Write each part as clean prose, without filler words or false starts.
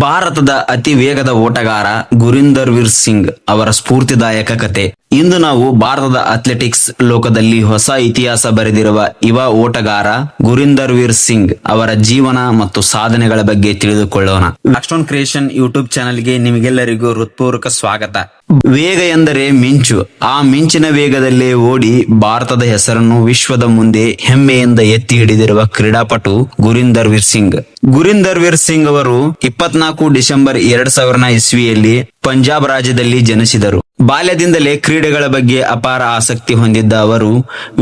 ಭಾರತದ ಅತಿ ವೇಗದ ಓಟಗಾರ ಗುರಿಂದರ್ ವೀರ್ ಸಿಂಗ್ ಅವರ ಸ್ಫೂರ್ತಿದಾಯಕ ಕತೆ. ಇಂದು ನಾವು ಭಾರತದ ಅಥ್ಲೆಟಿಕ್ಸ್ ಲೋಕದಲ್ಲಿ ಹೊಸ ಇತಿಹಾಸ ಬರೆದಿರುವ ಯುವ ಓಟಗಾರ ಗುರಿಂದರ್ ವೀರ್ ಸಿಂಗ್ ಅವರ ಜೀವನ ಮತ್ತು ಸಾಧನೆಗಳ ಬಗ್ಗೆ ತಿಳಿದುಕೊಳ್ಳೋಣ. ಬ್ಲಾಕ್ಸ್ಟೋನ್ ಕ್ರಿಯೇಷನ್ ಯೂಟ್ಯೂಬ್ ಚಾನೆಲ್ಗೆ ನಿಮಗೆಲ್ಲರಿಗೂ ಹೃತ್ಪೂರ್ವಕ ಸ್ವಾಗತ. ವೇಗ ಎಂದರೆ ಮಿಂಚು. ಆ ಮಿಂಚಿನ ವೇಗದಲ್ಲೇ ಓಡಿ ಭಾರತದ ಹೆಸರನ್ನು ವಿಶ್ವದ ಮುಂದೆ ಹೆಮ್ಮೆಯಿಂದ ಎತ್ತಿ ಹಿಡಿದಿರುವ ಕ್ರೀಡಾಪಟು ಗುರಿಂದರ್ ವೀರ್ ಸಿಂಗ್. ಗುರಿಂದರ್ ವೀರ್ ಸಿಂಗ್ ಅವರು 24 ಡಿಸೆಂಬರ್ 2000 ಇಸ್ವಿಯಲ್ಲಿ ಪಂಜಾಬ್ ರಾಜ್ಯದಲ್ಲಿ ಜನಿಸಿದರು. ಬಾಲ್ಯದಿಂದಲೇ ಕ್ರೀಡೆಗಳ ಬಗ್ಗೆ ಅಪಾರ ಆಸಕ್ತಿ ಹೊಂದಿದ್ದ ಅವರು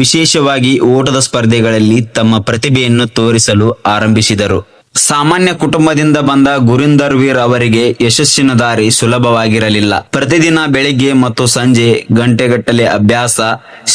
ವಿಶೇಷವಾಗಿ ಓಟದ ಸ್ಪರ್ಧೆಗಳಲ್ಲಿ ತಮ್ಮ ಪ್ರತಿಭೆಯನ್ನು ತೋರಿಸಲು ಆರಂಭಿಸಿದರು. ಸಾಮಾನ್ಯ ಕುಟುಂಬದಿಂದ ಬಂದ ಗುರಿಂದರ್ ವೀರ್ ಅವರಿಗೆ ಯಶಸ್ಸಿನ ದಾರಿ ಸುಲಭವಾಗಿರಲಿಲ್ಲ. ಪ್ರತಿದಿನ ಬೆಳಿಗ್ಗೆ ಮತ್ತು ಸಂಜೆ ಗಂಟೆಗಟ್ಟಲೆ ಅಭ್ಯಾಸ,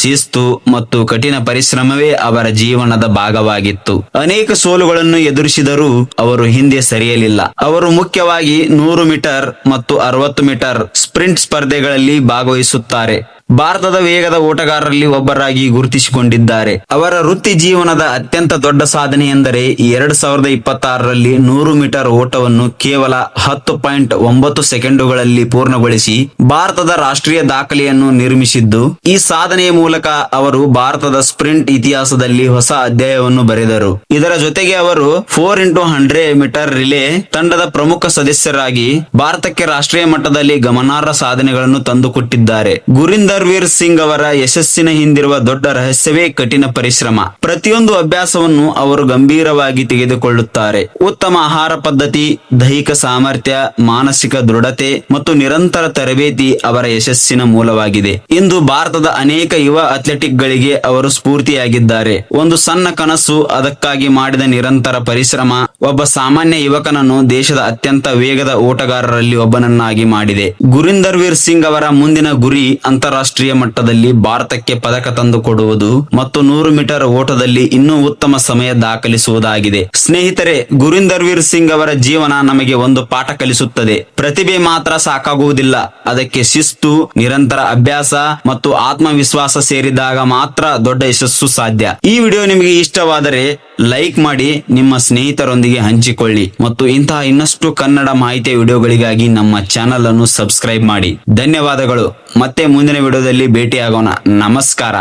ಶಿಸ್ತು ಮತ್ತು ಕಠಿಣ ಪರಿಶ್ರಮವೇ ಅವರ ಜೀವನದ ಭಾಗವಾಗಿತ್ತು. ಅನೇಕ ಸೋಲುಗಳನ್ನು ಎದುರಿಸಿದರೂ ಅವರು ಹಿಂದೆ ಸರಿಯಲಿಲ್ಲ. ಅವರು ಮುಖ್ಯವಾಗಿ 100 ಮೀಟರ್ ಮತ್ತು 60 ಮೀಟರ್ ಸ್ಪ್ರಿಂಟ್ ಸ್ಪರ್ಧೆಗಳಲ್ಲಿ ಭಾಗವಹಿಸುತ್ತಾರೆ. ಭಾರತದ ವೇಗದ ಓಟಗಾರರಲ್ಲಿ ಒಬ್ಬರಾಗಿ ಗುರುತಿಸಿಕೊಂಡಿದ್ದಾರೆ. ಅವರ ವೃತ್ತಿ ಜೀವನದ ಅತ್ಯಂತ ದೊಡ್ಡ ಸಾಧನೆ ಎಂದರೆ 2026ರಲ್ಲಿ 100 ಮೀಟರ್ ಓಟವನ್ನು ಕೇವಲ 10.9 ಸೆಕೆಂಡುಗಳಲ್ಲಿ ಪೂರ್ಣಗೊಳಿಸಿ ಭಾರತದ ರಾಷ್ಟ್ರೀಯ ದಾಖಲೆಯನ್ನು ನಿರ್ಮಿಸಿದ್ದು. ಈ ಸಾಧನೆಯ ಮೂಲಕ ಅವರು ಭಾರತದ ಸ್ಪ್ರಿಂಟ್ ಇತಿಹಾಸದಲ್ಲಿ ಹೊಸ ಅಧ್ಯಾಯವನ್ನು ಬರೆದರು. ಇದರ ಜೊತೆಗೆ ಅವರು 4x100 ಮೀಟರ್ ರಿಲೇ ತಂಡದ ಪ್ರಮುಖ ಸದಸ್ಯರಾಗಿ ಭಾರತಕ್ಕೆ ರಾಷ್ಟ್ರೀಯ ಮಟ್ಟದಲ್ಲಿ ಗಮನಾರ್ಹ ಸಾಧನೆಗಳನ್ನು ತಂದುಕೊಟ್ಟಿದ್ದಾರೆ. ಗುರಿಂದರ್ ವೀರ್ ಸಿಂಗ್ ಅವರ ಯಶಸ್ಸಿನ ಹಿಂದಿರುವ ದೊಡ್ಡ ರಹಸ್ಯವೇ ಕಠಿಣ ಪರಿಶ್ರಮ. ಪ್ರತಿಯೊಂದು ಅಭ್ಯಾಸವನ್ನು ಅವರು ಗಂಭೀರವಾಗಿ ತೆಗೆದುಕೊಳ್ಳುತ್ತಾರೆ. ಉತ್ತಮ ಆಹಾರ ಪದ್ಧತಿ, ದೈಹಿಕ ಸಾಮರ್ಥ್ಯ, ಮಾನಸಿಕ ದೃಢತೆ ಮತ್ತು ನಿರಂತರ ತರಬೇತಿ ಅವರ ಯಶಸ್ಸಿನ ಮೂಲವಾಗಿದೆ. ಇಂದು ಭಾರತದ ಅನೇಕ ಯುವ ಅಥ್ಲೆಟಿಕ್ ಗಳಿಗೆ ಅವರು ಸ್ಫೂರ್ತಿಯಾಗಿದ್ದಾರೆ. ಒಂದು ಸಣ್ಣ ಕನಸು, ಅದಕ್ಕಾಗಿ ಮಾಡಿದ ನಿರಂತರ ಪರಿಶ್ರಮ ಒಬ್ಬ ಸಾಮಾನ್ಯ ಯುವಕನನ್ನು ದೇಶದ ಅತ್ಯಂತ ವೇಗದ ಓಟಗಾರರಲ್ಲಿ ಒಬ್ಬನನ್ನಾಗಿ ಮಾಡಿದೆ. ಗುರಿಂದರ್ ವೀರ್ ಸಿಂಗ್ ಅವರ ಮುಂದಿನ ಗುರಿ ಅಂತಾರಾಷ್ಟ್ರೀಯ ಮಟ್ಟದಲ್ಲಿ ಭಾರತಕ್ಕೆ ಪದಕ ತಂದುಕೊಡುವುದು ಮತ್ತು 100 ಮೀಟರ್ ಓಟದಲ್ಲಿ ಇನ್ನೂ ಉತ್ತಮ ಸಮಯ ದಾಖಲಿಸುವುದಾಗಿದೆ. ಸ್ನೇಹಿತರೆ, ಗುರಿಂದರ್ ವೀರ್ ಸಿಂಗ್ ಅವರ ಜೀವನ ನಮಗೆ ಒಂದು ಪಾಠ ಕಲಿಸುತ್ತದೆ. ಪ್ರತಿಭೆ ಮಾತ್ರ ಸಾಕಾಗುವುದಿಲ್ಲ, ಅದಕ್ಕೆ ಶಿಸ್ತು, ನಿರಂತರ ಅಭ್ಯಾಸ ಮತ್ತು ಆತ್ಮವಿಶ್ವಾಸ ಸೇರಿದಾಗ ಮಾತ್ರ ದೊಡ್ಡ ಯಶಸ್ಸು ಸಾಧ್ಯ. ಈ ವಿಡಿಯೋ ನಿಮಗೆ ಇಷ್ಟವಾದರೆ ಲೈಕ್ ಮಾಡಿ, ನಿಮ್ಮ ಸ್ನೇಹಿತರೊಂದಿಗೆ ಹಂಚಿಕೊಳ್ಳಿ ಮತ್ತು ಇಂತಹ ಇನ್ನಷ್ಟು ಕನ್ನಡ ಮಾಹಿತಿಯ ವಿಡಿಯೋಗಳಿಗಾಗಿ ನಮ್ಮ ಚಾನೆಲ್ ಅನ್ನು ಸಬ್ಸ್ಕ್ರೈಬ್ ಮಾಡಿ. ಧನ್ಯವಾದಗಳು. ಮತ್ತೆ ಮುಂದಿನ ವಿಡಿಯೋದಲ್ಲಿ ಭೇಟಿಯಾಗೋಣ. ನಮಸ್ಕಾರ.